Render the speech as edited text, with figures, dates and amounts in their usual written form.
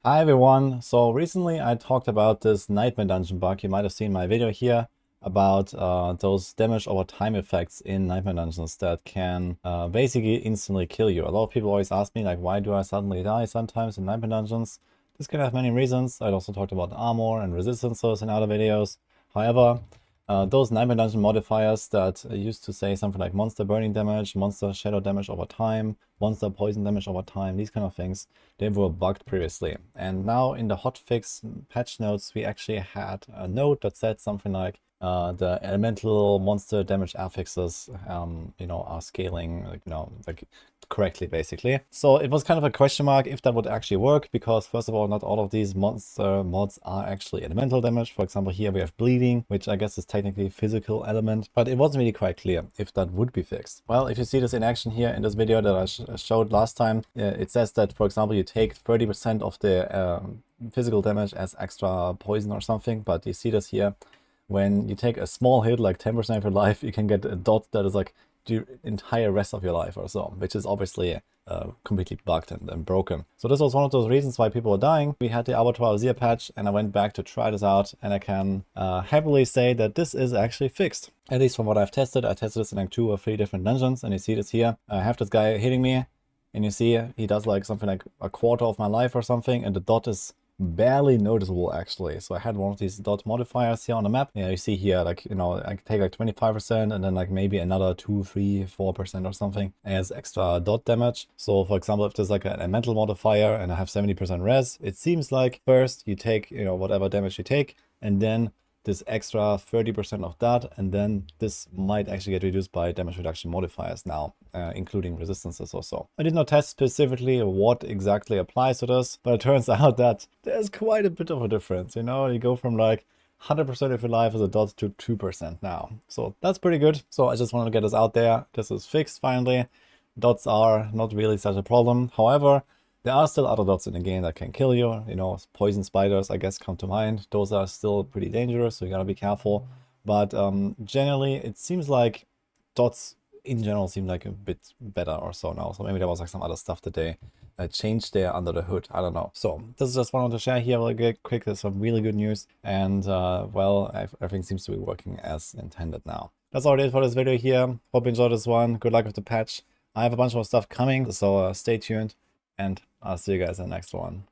Hi everyone, so recently I talked about this Nightmare Dungeon bug. You might have seen my video here about those damage over time effects in Nightmare Dungeons that can basically instantly kill you. A lot of people always ask me like, why do I suddenly die sometimes in Nightmare Dungeons? This can have many reasons. I also talked about armor and resistances in other videos. However, those Nightmare Dungeon modifiers that used to say something like monster burning damage, monster shadow damage over time, monster poison damage over time, these kind of things, they were bugged previously. And now in the hotfix patch notes, we actually had a note that said something like the elemental monster damage affixes, are scaling, like correctly, basically. So it was kind of a question mark if that would actually work, because first of all, not all of these monster mods are actually elemental damage. For example, here we have bleeding, which I guess is technically physical element, but it wasn't really quite clear if that would be fixed. Well, if you see this in action here in this video that I showed last time, it says that, for example, you take 30% of the physical damage as extra poison or something, but you see this here. When you take a small hit, like 10% of your life, you can get a dot that is like the entire rest of your life or so, which is obviously completely bugged and broken. So this was one of those reasons why people were dying. We had the Abattoir Azir patch, and I went back to try this out, and I can happily say that this is actually fixed. At least from what I've tested. I tested this in like 2 or 3 different dungeons, and you see this here. I have this guy hitting me, and you see he does like something like a quarter of my life or something, and the dot is barely noticeable actually. So I had one of these dot modifiers here on the map. Yeah, you see here, like, I take like 25% and then like maybe another 2, 3, 4% or something as extra dot damage. So for example, if there's like an elemental modifier and I have 70% res, it seems like first you take, whatever damage you take, and then this extra 30% of that, and then this might actually get reduced by damage reduction modifiers now, including resistances or so. I did not test specifically what exactly applies to this, but it turns out that there's quite a bit of a difference. You go from like 100% of your life as a dot to 2% now. So that's pretty good. So I just wanted to get this out there. This is fixed finally. Dots are not really such a problem. However, there are still other dots in the game that can kill you. Poison spiders, I guess, come to mind. Those are still pretty dangerous, so you gotta be careful. But generally, it seems like dots in general seem like a bit better or so now. So maybe there was like some other stuff that they changed there under the hood. I don't know. So this is just wanted to share here really quick. There's some really good news. And well, everything seems to be working as intended now. That's all it is for this video here. Hope you enjoyed this one. Good luck with the patch. I have a bunch more stuff coming, so stay tuned. And I'll see you guys in the next one.